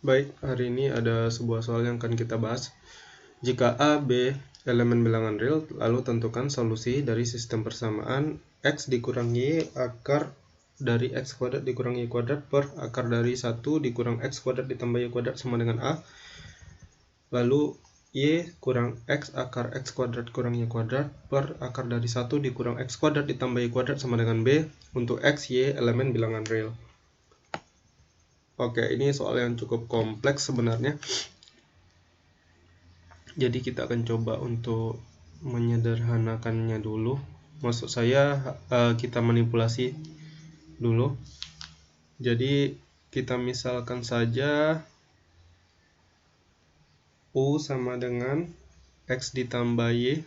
Baik, hari ini ada sebuah soal yang akan kita bahas. Jika A, B elemen bilangan real, lalu tentukan solusi dari sistem persamaan X dikurang Y akar dari X kuadrat dikurang Y kuadrat per akar dari 1 dikurang X kuadrat ditambah Y kuadrat sama dengan A. Lalu Y kurang X akar X kuadrat kurang Y kuadrat per akar dari 1 dikurang X kuadrat ditambah Y kuadrat sama dengan B untuk X, Y elemen bilangan real. Oke, ini soal yang cukup kompleks sebenarnya. Jadi kita akan coba untuk menyederhanakannya dulu. Maksud saya kita manipulasi dulu. Jadi kita misalkan saja U sama dengan X ditambah Y,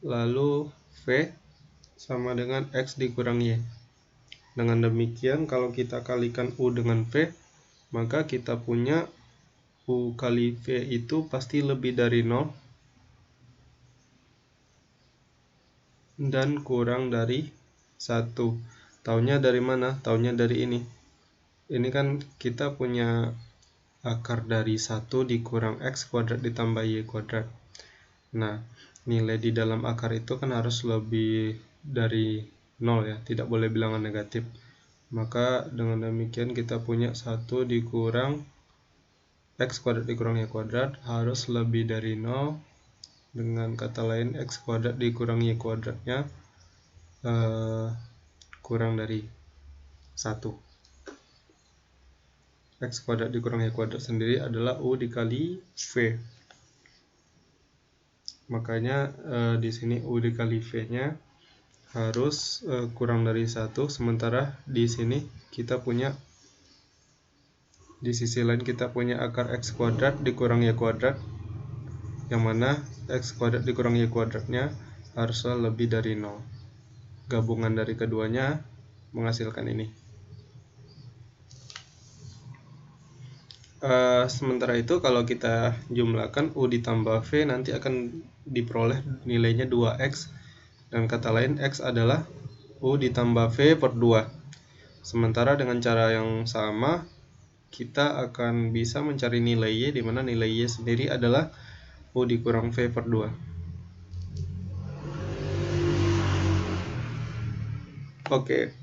lalu V sama dengan X dikurang Y. Dengan demikian kalau kita kalikan U dengan V, maka kita punya U kali V itu pasti lebih dari 0 dan kurang dari 1. Taunya dari mana? Taunya dari ini. Ini kan kita punya akar dari 1 dikurang X kuadrat ditambah Y kuadrat. Nah, nilai di dalam akar itu kan harus lebih dari 0 ya, tidak boleh bilangan negatif. Maka dengan demikian kita punya 1 dikurang X kuadrat dikurang Y kuadrat harus lebih dari 0. Dengan kata lain X kuadrat dikurang Y kuadratnya kurang dari 1. X kuadrat dikurang Y kuadrat sendiri adalah U dikali V. Makanya di sini U dikali V-nya harus kurang dari 1, sementara di sini kita punya, di sisi lain kita punya akar X kuadrat dikurang Y kuadrat, yang mana X kuadrat dikurang Y kuadratnya harusnya lebih dari 0. Gabungan dari keduanya menghasilkan ini. Sementara itu kalau kita jumlahkan U ditambah V nanti akan diperoleh nilainya 2X, dan kata lain X adalah U ditambah V per 2. Sementara dengan cara yang sama kita akan bisa mencari nilai Y, di mana nilai Y sendiri adalah U dikurang V per 2. Oke,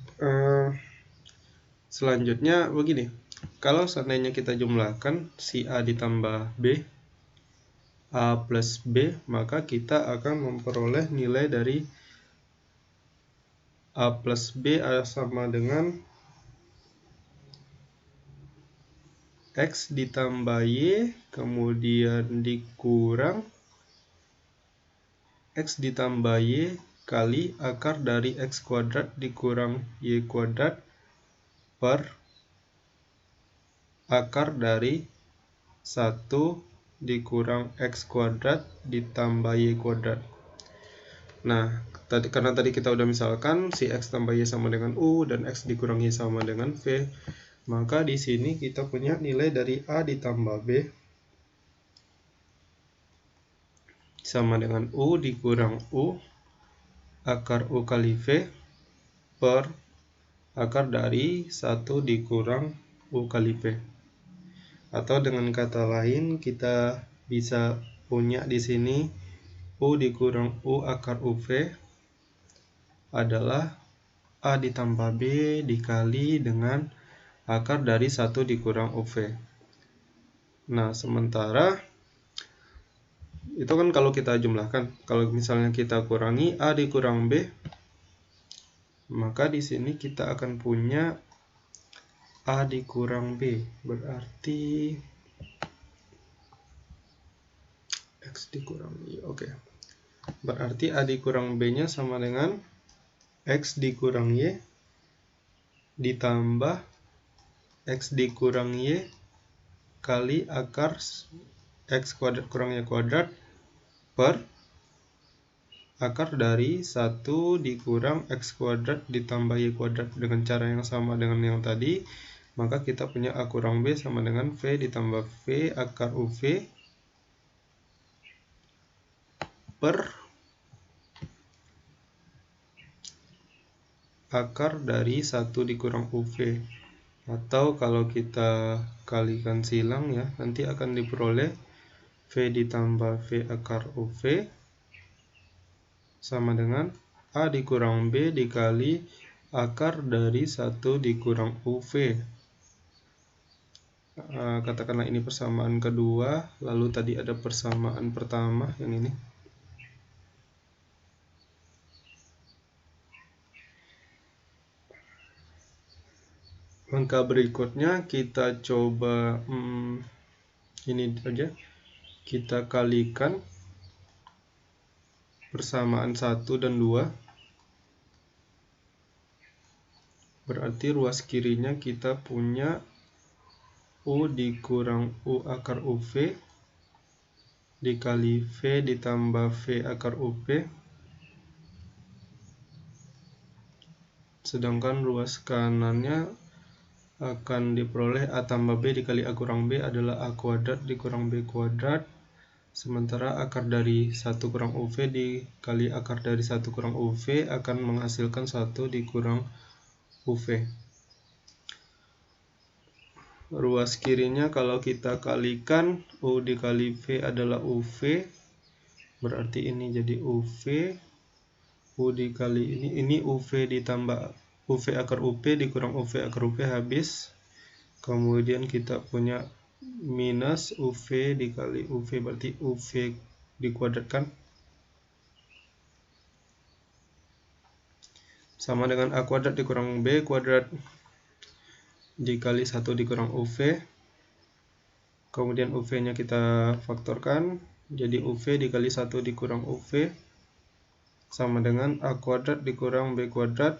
selanjutnya begini. Kalau seandainya kita jumlahkan si A ditambah B, A plus B, maka kita akan memperoleh nilai dari A plus B sama dengan X ditambah Y, kemudian dikurang X ditambah Y kali akar dari X kuadrat dikurang Y kuadrat per akar dari 1 dikurang X kuadrat ditambah Y kuadrat. Nah, karena tadi kita udah misalkan si X tambah Y sama dengan U dan X dikurang Y sama dengan V, maka di sini kita punya nilai dari A ditambah B sama dengan U dikurang U akar U kali V per akar dari 1 dikurang U kali V. Atau dengan kata lain kita bisa punya di sini U dikurang U akar UV adalah A ditambah B dikali dengan akar dari 1 dikurang UV. Nah, sementara itu kan kalau kita jumlahkan. Kalau misalnya kita kurangi A dikurang B, maka di sini kita akan punya A dikurang B, berarti X dikurang Y. Oke. Berarti A dikurang B-nya sama dengan X dikurang Y ditambah X dikurang Y kali akar X kuadrat kurang Y kuadrat per akar dari 1 dikurang X kuadrat ditambah Y kuadrat. Dengan cara yang sama dengan yang tadi, maka kita punya A kurang B sama dengan V ditambah V akar UV per akar dari 1 dikurang UV. Atau kalau kita kalikan silang ya, nanti akan diperoleh V ditambah V akar UV sama dengan A dikurang B dikali akar dari 1 dikurang UV. Katakanlah ini persamaan kedua, lalu tadi ada persamaan pertama yang ini. Langkah berikutnya kita coba ini saja, kita kalikan persamaan 1 dan 2. Berarti ruas kirinya kita punya U dikurang U akar UV dikali V ditambah V akar UV. Sedangkan ruas kanannya akan diperoleh A tambah B dikali A kurang B adalah A kuadrat dikurang B kuadrat. Sementara akar dari 1 kurang UV dikali akar dari 1 kurang UV akan menghasilkan 1 dikurang UV. Ruas kirinya kalau kita kalikan U dikali V adalah UV. Berarti ini jadi UV. U dikali ini UV ditambah UV akar UV dikurang UV akar UV habis. Kemudian kita punya minus UV dikali UV, berarti UV dikuadratkan sama dengan A kuadrat dikurang B kuadrat dikali 1 dikurang UV. Kemudian UV nya kita faktorkan, jadi UV dikali 1 dikurang UV sama dengan A kuadrat dikurang B kuadrat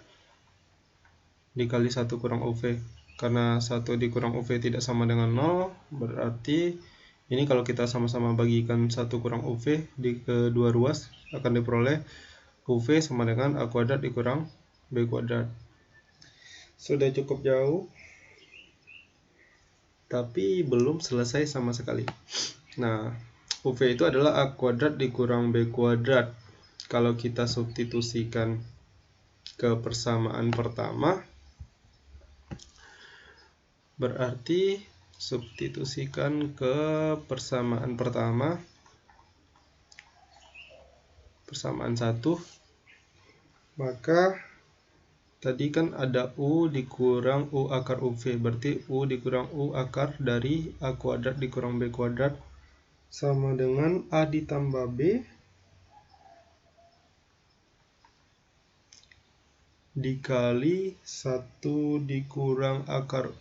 dikali 1 kurang UV. Karena 1 dikurang UV tidak sama dengan 0, berarti ini kalau kita sama-sama bagikan 1 kurang UV di kedua ruas akan diperoleh UV sama dengan A kuadrat dikurang B kuadrat. Sudah cukup jauh, tapi belum selesai sama sekali. Nah, UV itu adalah A kuadrat dikurang B kuadrat. Kalau kita substitusikan ke persamaan pertama, berarti substitusikan ke persamaan pertama, persamaan 1, maka tadi kan ada U dikurang U akar UV, berarti U dikurang U akar dari A kuadrat dikurang B kuadrat sama dengan A ditambah B dikali 1 dikurang akar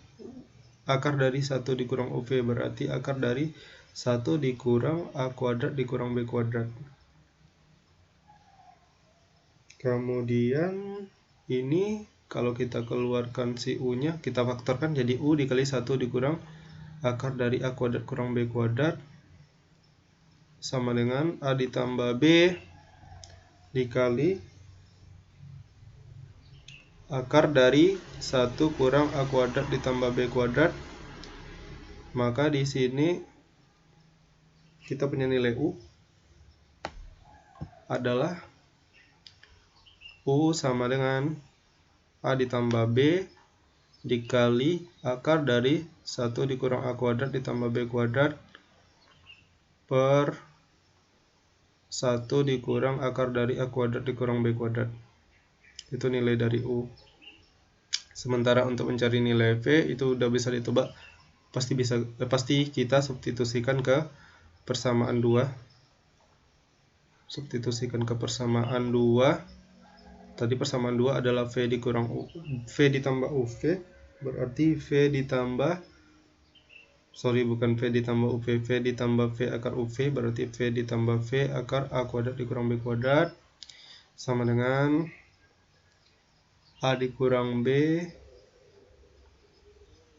dari 1 dikurang UV, berarti akar dari 1 dikurang A kuadrat dikurang B kuadrat. Kemudian ini kalau kita keluarkan si U nya, kita faktorkan jadi U dikali 1 dikurang akar dari A kuadrat kurang B kuadrat sama dengan A ditambah B dikali akar dari 1 kurang A kuadrat ditambah B kuadrat. Maka di sini kita punya nilai U adalah U sama dengan A ditambah B dikali akar dari 1 dikurang A kuadrat ditambah B kuadrat per 1 dikurang akar dari A kuadrat dikurang B kuadrat. Itu nilai dari U. Sementara untuk mencari nilai V itu udah bisa ditebak, pasti kita substitusikan ke persamaan 2. Substitusikan ke persamaan 2. Tadi persamaan 2 adalah V dikurang V ditambah UV, berarti V ditambah V ditambah UV, V ditambah V akar UV, berarti V ditambah V akar A kuadrat dikurang B kuadrat sama dengan A dikurang B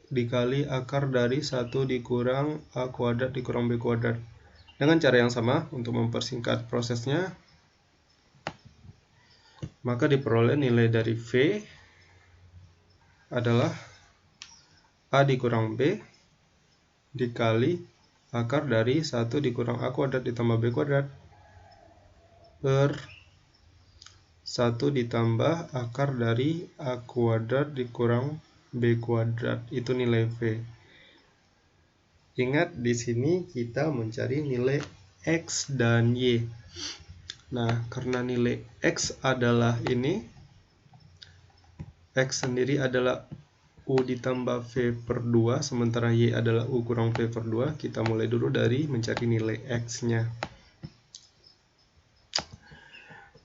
dikali akar dari 1 dikurang A kuadrat dikurang B kuadrat. Dengan cara yang sama, untuk mempersingkat prosesnya, maka diperoleh nilai dari V adalah A dikurang B dikali akar dari 1 dikurang A kuadrat ditambah B kuadrat per 1 ditambah akar dari A kuadrat dikurang B kuadrat, itu nilai V. Ingat di sini kita mencari nilai X dan Y. Nah, karena nilai X adalah ini, X sendiri adalah U ditambah V per 2, sementara Y adalah U kurang V per 2, kita mulai dulu dari mencari nilai X-nya.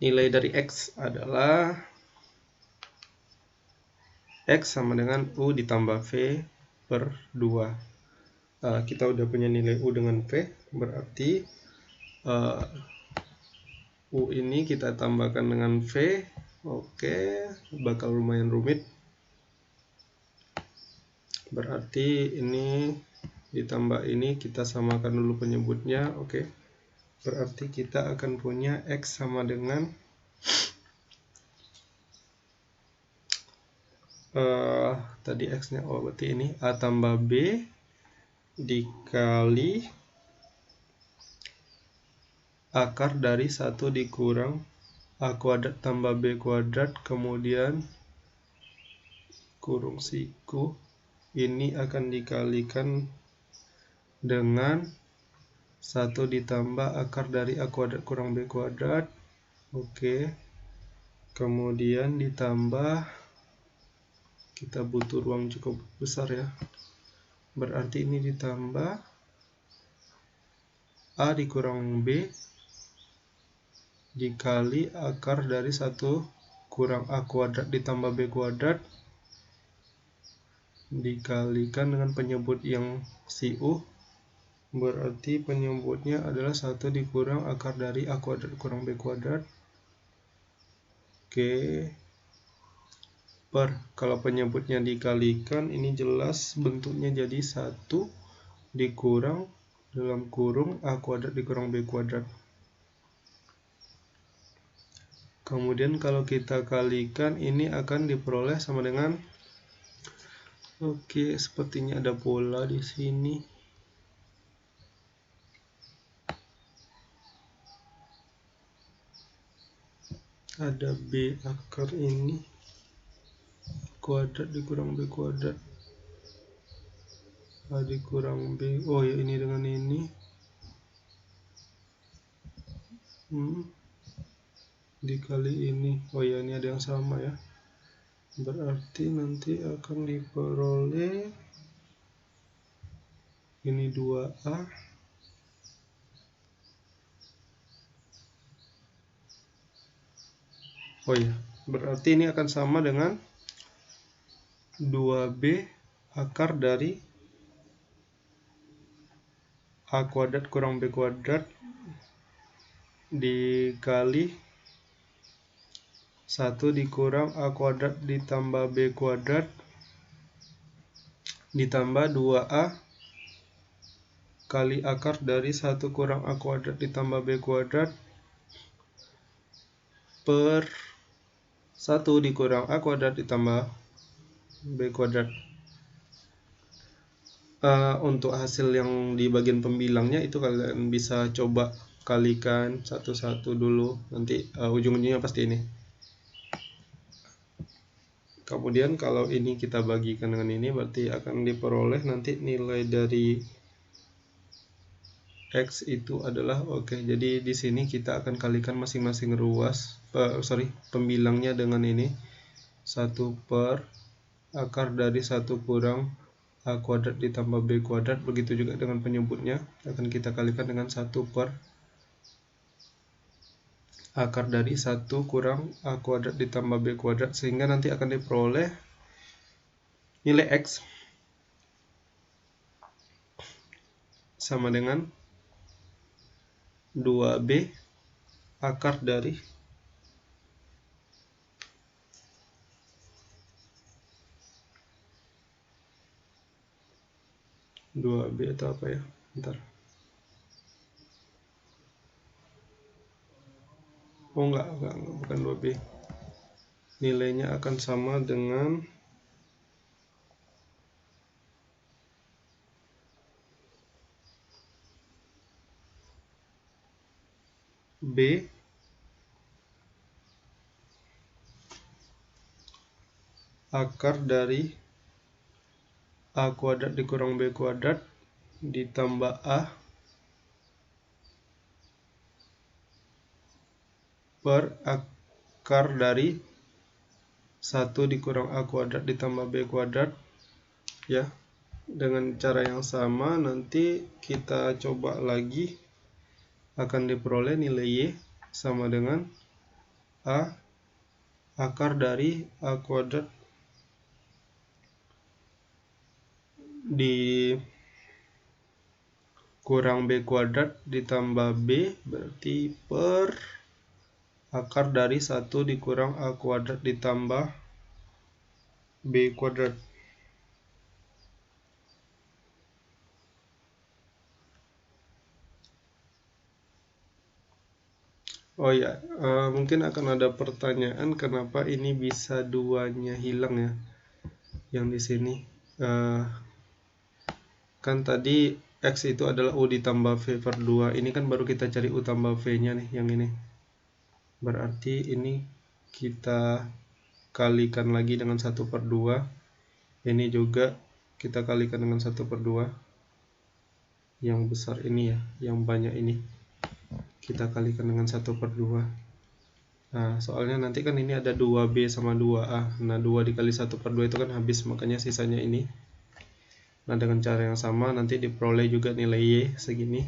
Nilai dari X adalah X sama dengan U ditambah V per 2. Kita udah punya nilai U dengan V, berarti U ini kita tambahkan dengan V. Oke, bakal lumayan rumit. Berarti ini ditambah ini, kita samakan dulu penyebutnya. Oke, berarti kita akan punya X sama dengan tadi X-nya, berarti ini A tambah B dikali akar dari 1 dikurang A kuadrat tambah B kuadrat, kemudian kurung siku. Ini akan dikalikan dengan 1 ditambah akar dari A kuadrat kurang B kuadrat. Oke, kemudian ditambah, kita butuh ruang cukup besar ya, berarti ini ditambah A dikurang B dikali akar dari 1 kurang A kuadrat ditambah B kuadrat dikalikan dengan penyebut yang si U, berarti penyebutnya adalah 1 dikurang akar dari A kuadrat kurang B kuadrat. Oke, kalau penyebutnya dikalikan, ini jelas bentuknya jadi 1 dikurang dalam kurung A kuadrat dikurang B kuadrat. Kemudian kalau kita kalikan, ini akan diperoleh sama dengan, oke, sepertinya ada pola di sini. Ada B akar ini kuadrat dikurang B kuadrat, A dikurang B. Oh ya, ini dengan ini. Dikali ini. Oh ya, ini ada yang sama ya. Berarti nanti akan diperoleh ini 2A oh ya, berarti ini akan sama dengan 2B akar dari A kuadrat kurang B kuadrat dikali 1 dikurang A kuadrat ditambah B kuadrat ditambah 2A kali akar dari 1 kurang A kuadrat ditambah B kuadrat per 1 dikurang A kuadrat ditambah B kuadrat. Untuk hasil yang di bagian pembilangnya itu kalian bisa coba kalikan satu-satu dulu, nanti ujung-ujungnya pasti ini. Kemudian kalau ini kita bagikan dengan ini, berarti akan diperoleh nanti nilai dari X itu adalah, oke, jadi di sini kita akan kalikan masing-masing ruas, pembilangnya dengan ini, 1 per akar dari 1 kurang A kuadrat ditambah B kuadrat, begitu juga dengan penyebutnya, akan kita kalikan dengan 1 per akar dari 1 kurang A kuadrat ditambah B kuadrat, sehingga nanti akan diperoleh nilai X sama dengan 2B akar dari 2B atau apa ya, bentar. Oh enggak, bukan 2B. Nilainya akan sama dengan B akar dari A kuadrat dikurang B kuadrat ditambah A per akar dari 1 dikurang A kuadrat ditambah B kuadrat, ya. Dengan cara yang sama nanti kita coba lagi, akan diperoleh nilai Y sama dengan A akar dari A kuadrat dikurang B kuadrat ditambah B, berarti per akar dari 1 dikurang A kuadrat ditambah B kuadrat. Oh ya, mungkin akan ada pertanyaan kenapa ini bisa duanya hilang ya, yang di sini. Kan tadi X itu adalah U ditambah V per 2, ini kan baru kita cari U tambah V nya nih, yang ini. Berarti ini kita kalikan lagi dengan 1 per 2, ini juga kita kalikan dengan 1 per 2, yang besar ini ya, yang banyak ini kita kalikan dengan 1 per 2. Nah, soalnya nanti kan ini ada 2B sama 2A. Nah, 2 dikali 1 per 2 itu kan habis, makanya sisanya ini. Nah, dengan cara yang sama nanti diperoleh juga nilai Y segini.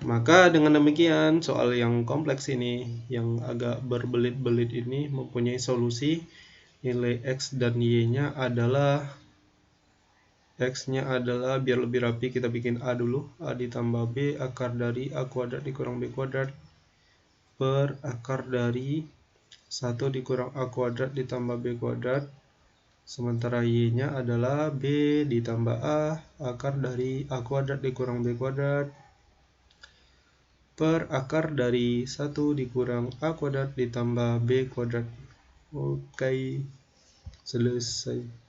Maka dengan demikian soal yang kompleks ini, yang agak berbelit-belit ini mempunyai solusi. Nilai X dan Y-nya adalah, X-nya adalah, biar lebih rapi kita bikin A dulu. A ditambah B akar dari A kuadrat dikurang B kuadrat per akar dari 1 dikurang A kuadrat ditambah B kuadrat. Sementara Y-nya adalah B ditambah A akar dari A kuadrat dikurang B kuadrat per akar dari 1 dikurang A kuadrat ditambah B kuadrat. Oke, selesai.